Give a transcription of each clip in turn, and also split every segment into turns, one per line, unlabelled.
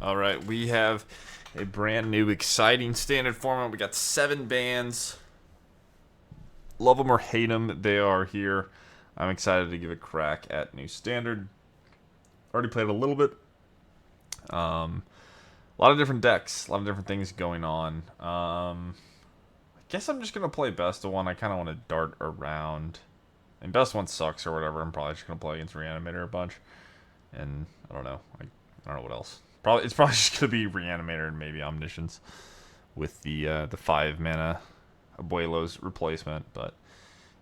All right, we have a brand new, exciting standard format. We got 7 bands. Love them or hate them, they are here. I'm excited to give a crack at new standard. Already played a little bit. A lot of different decks, a lot of different things going on. I guess I'm just gonna play best of one. I kind of want to dart around. And best one sucks or whatever. I'm probably just gonna play against Reanimator a bunch. And I don't know. I don't know what else. It's probably just gonna be Reanimator and maybe Omniscience with the 5 mana Abuelo's replacement, but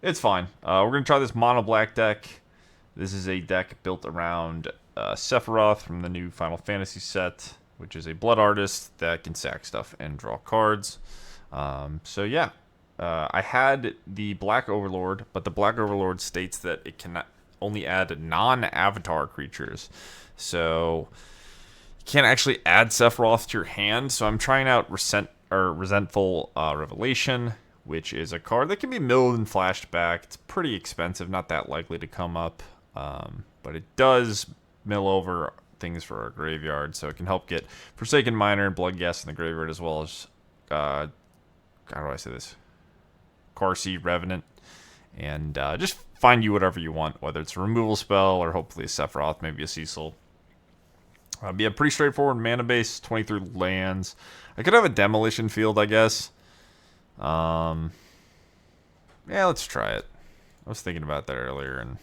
it's fine. We're gonna try this mono black deck. This is a deck built around Sephiroth from the new Final Fantasy set, which is a blood artist that can sack stuff and draw cards. So yeah, I had the Black Overlord, but the Black Overlord states that it can only add non-avatar creatures. So you can't actually add Sephiroth to your hand. So I'm trying out Resentful Revelation, which is a card that can be milled and flashed back. It's pretty expensive, not that likely to come up, but it does mill over things for our graveyard, so it can help get Forsaken Miner and Bloodghast in the graveyard, as well as how do I say this? Qarsi Revenant, and just find you whatever you want, whether it's a removal spell or hopefully a Sephiroth, maybe a Cecil. Be a pretty straightforward mana base, 23 lands. I could have a Demolition Field, I guess. Yeah, let's try it. I was thinking about that earlier, and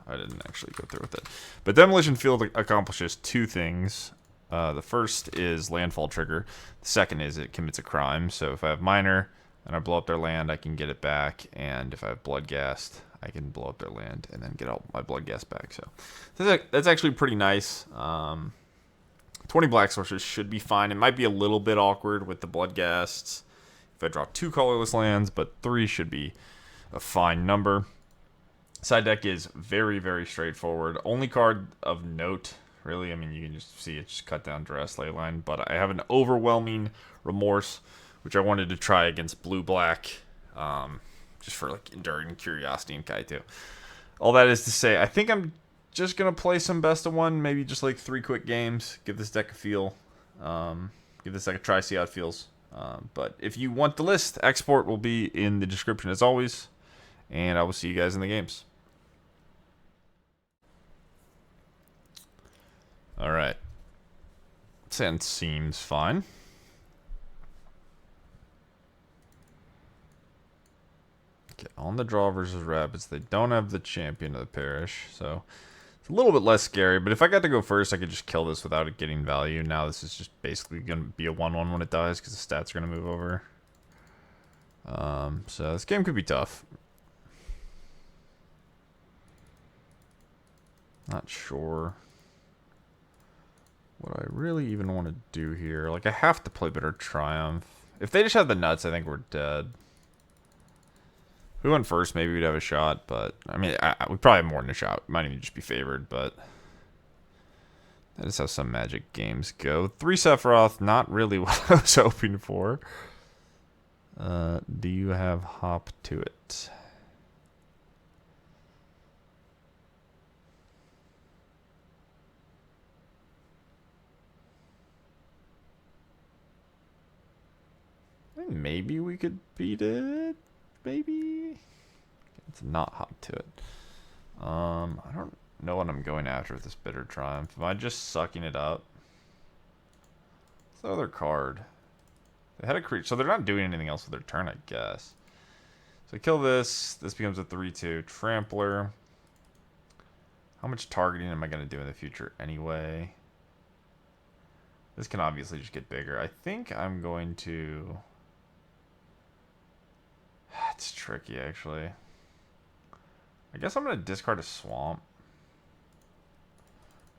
I didn't actually go through with it. But Demolition Field accomplishes 2 things. The first is landfall trigger. The second is it commits a crime. So if I have Miner and I blow up their land, I can get it back. And if I have Bloodghast, I can blow up their land and then get all my Bloodghast back. So that's actually pretty nice. 20 black sources should be fine. It might be a little bit awkward with the Bloodghasts if I draw 2 colorless lands, but 3 should be a fine number. Side deck is very, very straightforward. Only card of note, really, I mean, you can just see it just cut down Duress, Leyline, but I have an Overwhelming Remorse, which I wanted to try against blue-black, just for like enduring curiosity and Kaito. All that is to say, I think I'm just going to play some best of one, maybe just like 3 quick games, give this deck a feel, give this deck a try, see how it feels. But if you want the list, export will be in the description as always, and I will see you guys in the games. Alright. Sand seems fine. Okay, on the draw versus rabbits, they don't have the champion of the parish, so it's a little bit less scary, but if I got to go first, I could just kill this without it getting value. Now this is just basically going to be a 1/1 when it dies, because the stats are going to move over. So this game could be tough. Not sure what I really even want to do here. Like, I have to play Bitter Triumph. If they just had the nuts, I think we're dead. If we went first, maybe we'd have a shot, but I mean, we probably have more than a shot. We might even just be favored, but that is how some Magic games go. 3 Sephiroth, not really what I was hoping for. Do you have hop to it? Maybe we could beat it. Maybe. It's not hop to it. I don't know what I'm going after with this Bitter Triumph. Am I just sucking it up? What's the other card? They had a creature, so they're not doing anything else with their turn, I guess. So I kill this. This becomes a 3/2 Trampler. How much targeting am I going to do in the future anyway? This can obviously just get bigger. I think I'm going to... It's tricky, actually. I guess I'm going to discard a Swamp.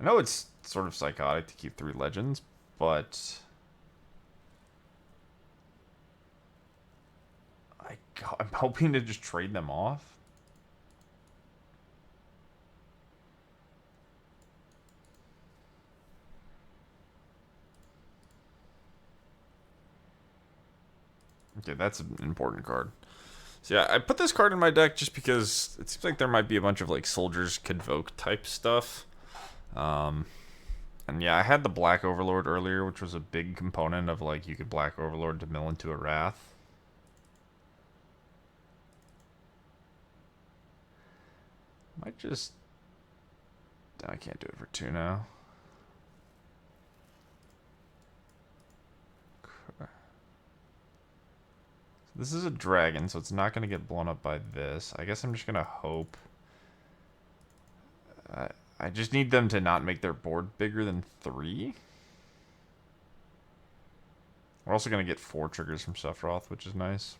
I know it's sort of psychotic to keep 3 legends, but... I'm hoping to just trade them off. Okay, that's an important card. So yeah, I put this card in my deck just because it seems like there might be a bunch of like Soldiers Convoke type stuff. And And yeah, I had the Black Overlord earlier, which was a big component of, like, you could Black Overlord to mill into a Wrath. Might just... I can't do it for 2 now. Okay. So this is a dragon, so it's not going to get blown up by this. I guess I'm just going to hope... I just need them to not make their board bigger than 3. We're also going to get 4 triggers from Sephiroth, which is nice.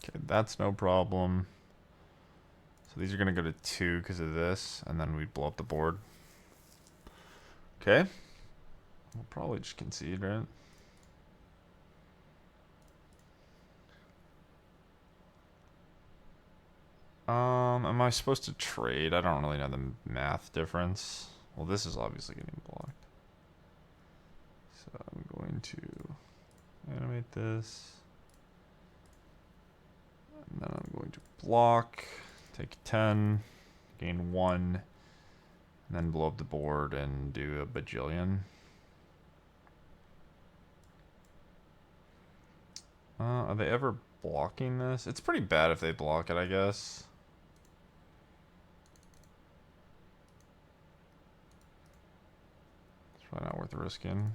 Okay, that's no problem. So these are going to go to 2 because of this, and then we blow up the board. Okay. We'll probably just concede, right? Am I supposed to trade? I don't really know the math difference. Well, this is obviously getting blocked. So I'm going to animate this. And then I'm going to block, take 10, gain 1, and then blow up the board and do a bajillion. Are they ever blocking this? It's pretty bad if they block it, I guess. It's probably not worth risking.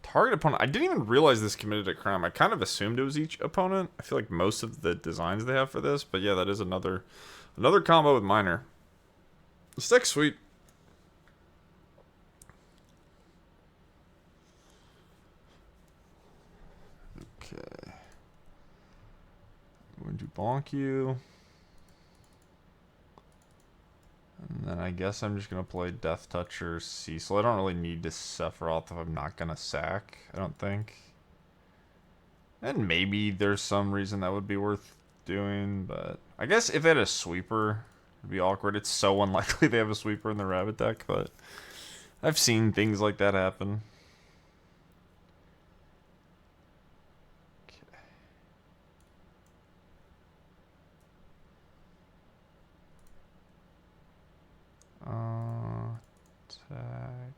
Target opponent. I didn't even realize this committed a crime. I kind of assumed it was each opponent. I feel like most of the designs they have for this, but yeah, that is another combo with minor. This deck's sweet. Okay. I'm going to bonk you. And then I guess I'm just going to play Death Toucher Cecil. I don't really need to Sephiroth if I'm not going to sack, I don't think. And maybe there's some reason that would be worth doing, but... I guess if they had a sweeper, it'd be awkward. It's so unlikely they have a sweeper in the rabbit deck, but... I've seen things like that happen. Attack.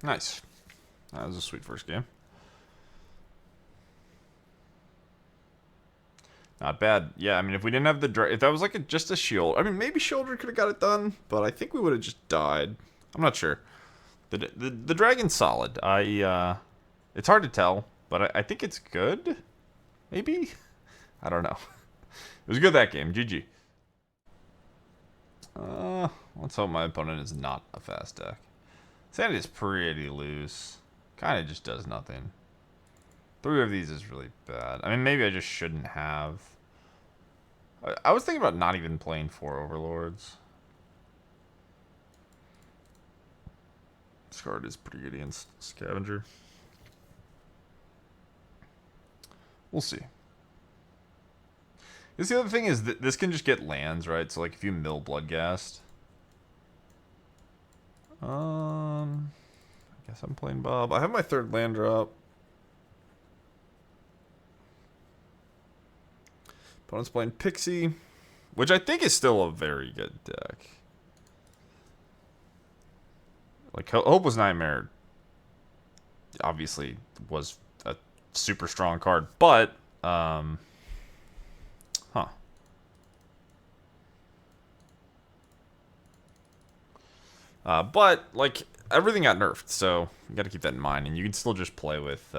Nice. That was a sweet first game. Not bad. Yeah, I mean, if we didn't have the... if that was like just a shield... I mean, maybe Shoulder could have got it done, but I think we would have just died. I'm not sure. The dragon's solid. It's hard to tell, but I think it's good. Maybe? I don't know. It was good that game. GG. Let's hope my opponent is not a fast deck. Sanity is pretty loose. Kind of just does nothing. 3 of these is really bad. I mean, maybe I just shouldn't have. I was thinking about not even playing 4 Overlords. This card is pretty good against Scavenger. We'll see. Because the other thing is that this can just get lands, right? So, like, if you mill Bloodghast... I guess I'm playing Bob. I have my 3rd land drop. Opponent's playing Pixie, which I think is still a very good deck. Like, Hope Was Nightmare obviously was a super strong card, but, but, like, everything got nerfed, so you gotta keep that in mind, and you can still just play with,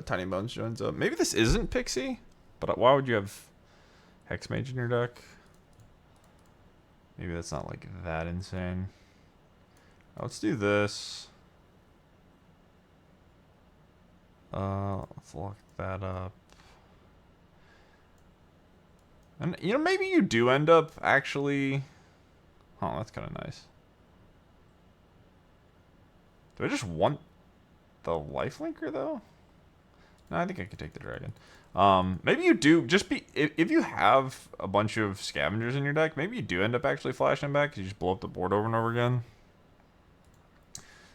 Tiny Bones joins up. Maybe this isn't Pixie, but why would you have Hex Mage in your deck? Maybe that's not, like, that insane. Let's do this. Let's lock that up. And, you know, maybe you do end up actually... Oh, that's kind of nice. Do I just want the lifelinker though? No, I think I could take the dragon. Maybe you do just be if you have a bunch of scavengers in your deck, maybe you do end up actually flashing back because you just blow up the board over and over again.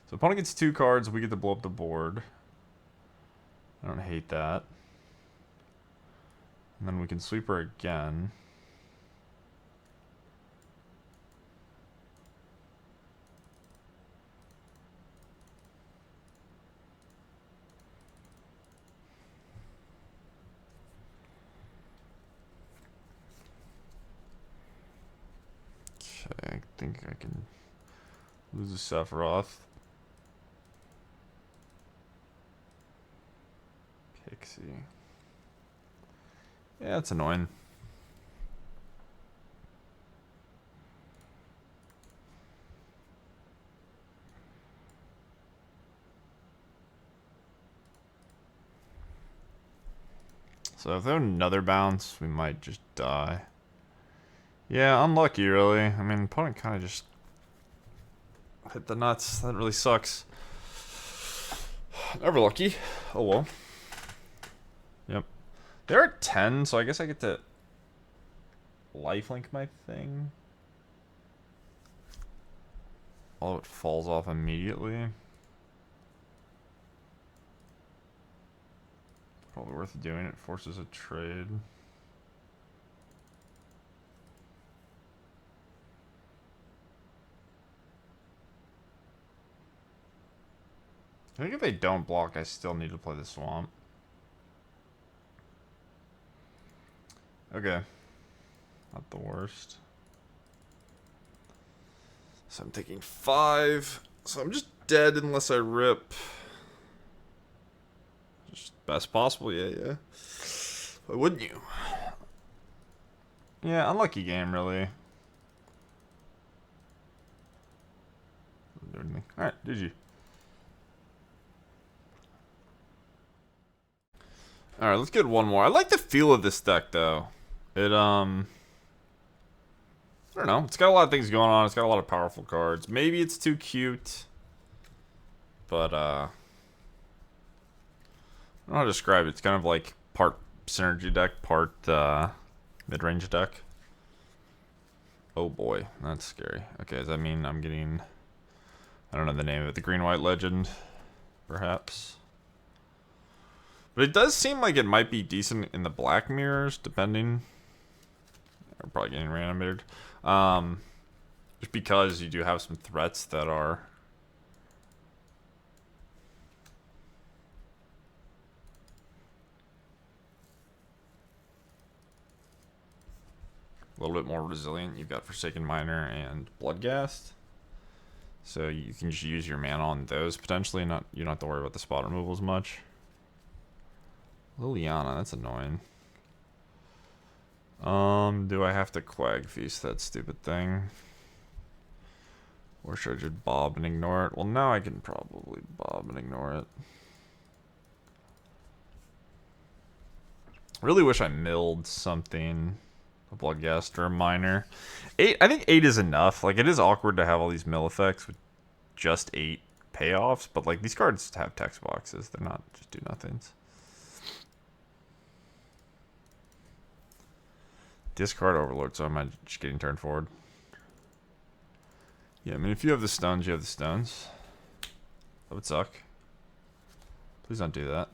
So opponent gets 2 cards, we get to blow up the board. I don't hate that. And then we can sweep her again. Okay, I think I can lose a Sephiroth. Pixie. Yeah, that's annoying. So if they have another bounce, we might just die. Yeah, unlucky, really. I mean, opponent kind of just hit the nuts. That really sucks. Never lucky. Oh well. Yep. They're at 10, so I guess I get to lifelink my thing. All of it falls off immediately. Probably worth doing. It forces a trade. I think if they don't block, I still need to play the swamp. Okay. Not the worst. So I'm taking 5. So I'm just dead unless I rip. Just best possible, yeah. Why wouldn't you? Yeah, unlucky game, really. Alright, GG. Alright, let's get one more. I like the feel of this deck, though. It, I don't know. It's got a lot of things going on. It's got a lot of powerful cards. Maybe it's too cute. But, I don't know how to describe it. It's kind of like part synergy deck, part, mid-range deck. Oh boy, that's scary. Okay, does that mean I'm getting... I don't know the name of it. The Green-White Legend, perhaps. But it does seem like it might be decent in the black mirrors, depending. I'm probably getting reanimated. Just because you do have some threats that are... a little bit more resilient. You've got Forsaken Miner and Bloodghast. So you can just use your mana on those potentially. You don't have to worry about the spot removal as much. Liliana, that's annoying. Do I have to Quag Feast that stupid thing? Or should I just bob and ignore it? Well, now I can probably bob and ignore it. Really wish I milled something. A Bloodghast or a Miner. 8, I think 8 is enough. Like, it is awkward to have all these mill effects with just 8 payoffs, but like these cards have text boxes. They're not just do nothings. Discard Overlord, so am I just getting turned forward? Yeah, I mean, if you have the stones, you have the stones. That would suck. Please don't do that.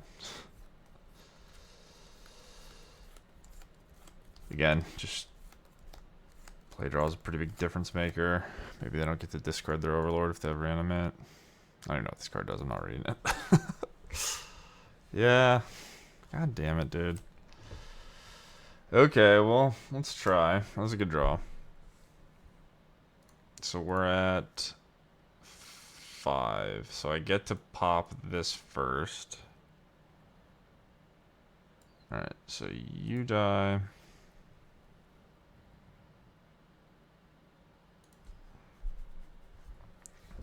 Again, just play draw is a pretty big difference maker. Maybe they don't get to discard their Overlord if they have Reanimate. I don't know what this card does. I'm not reading it. Yeah. God damn it, dude. Okay, well, let's try. That was a good draw. So we're at 5. So I get to pop this first. Alright, so you die.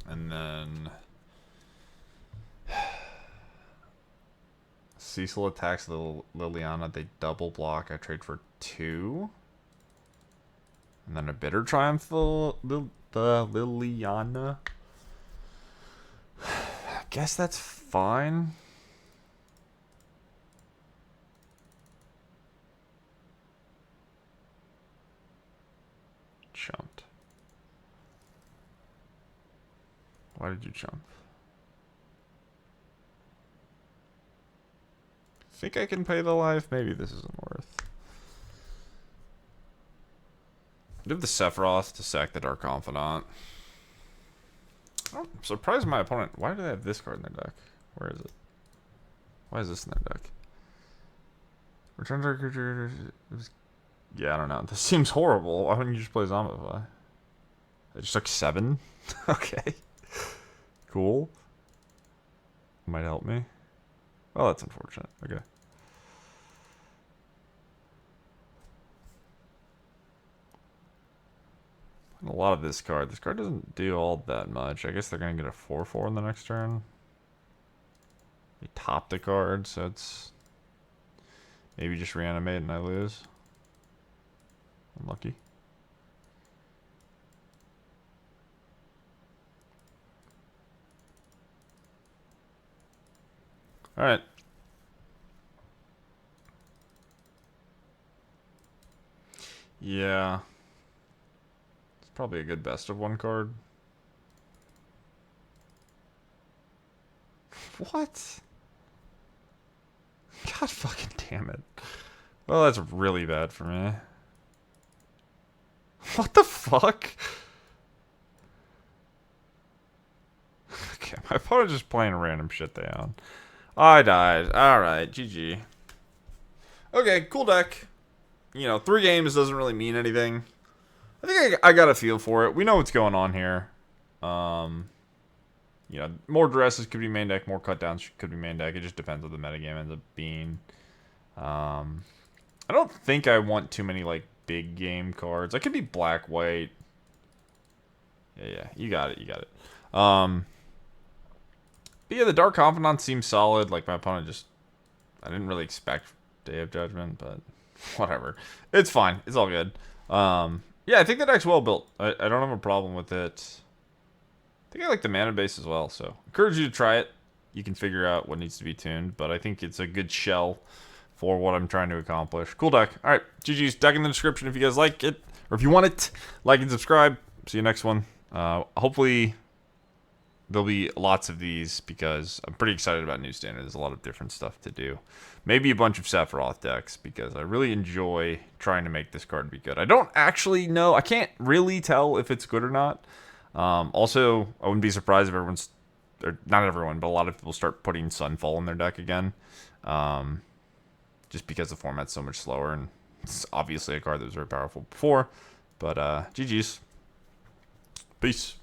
And then Cecil attacks the Liliana. They double block. I trade for 2. And then a Bitter Triumph the Liliana. guess that's fine. Jumped. Why did you jump? Think I can pay the life? Maybe this isn't worth. I have the Sephiroth to sack the Dark Confidant. I'm surprised my opponent. Why do they have this card in their deck? Where is it? Why is this in their deck? Return Dark creature. Yeah, I don't know. This seems horrible. Why wouldn't you just play Zombify? They just took 7? Okay. Cool. Might help me. Well, that's unfortunate. Okay. A lot of this card. This card doesn't do all that much. I guess they're going to get a 4/4 in the next turn. They top the card, so it's... Maybe just reanimate and I lose. Unlucky. Alright. Yeah. It's probably a good best of 1 card. What? God fucking damn it. Well, that's really bad for me. What the fuck? Okay, my opponent just playing random shit they own. I died. Alright, GG. Okay, cool deck. You know, 3 games doesn't really mean anything. I think I got a feel for it. We know what's going on here. You know, more Duresses could be main deck, more cutdowns could be main deck. It just depends what the metagame ends up being. I don't think I want too many, like, big game cards. I could be black-white. Yeah, you got it, you got it. But yeah, the Dark Confidant seems solid. Like, my opponent just... I didn't really expect Day of Judgment, but whatever. It's fine. It's all good. Yeah, I think the deck's well built. I don't have a problem with it. I think I like the mana base as well, so encourage you to try it. You can figure out what needs to be tuned, but I think it's a good shell for what I'm trying to accomplish. Cool deck. All right, GG's. Deck in the description if you guys like it, or if you want it. Like and subscribe. See you next one. Hopefully there'll be lots of these because I'm pretty excited about New Standard. There's a lot of different stuff to do. Maybe a bunch of Sephiroth decks because I really enjoy trying to make this card be good. I don't actually know. I can't really tell if it's good or not. Also, I wouldn't be surprised if everyone's... Or not everyone, but a lot of people start putting Sunfall in their deck again. Just because the format's so much slower. And it's obviously a card that was very powerful before. But, GG's. Peace.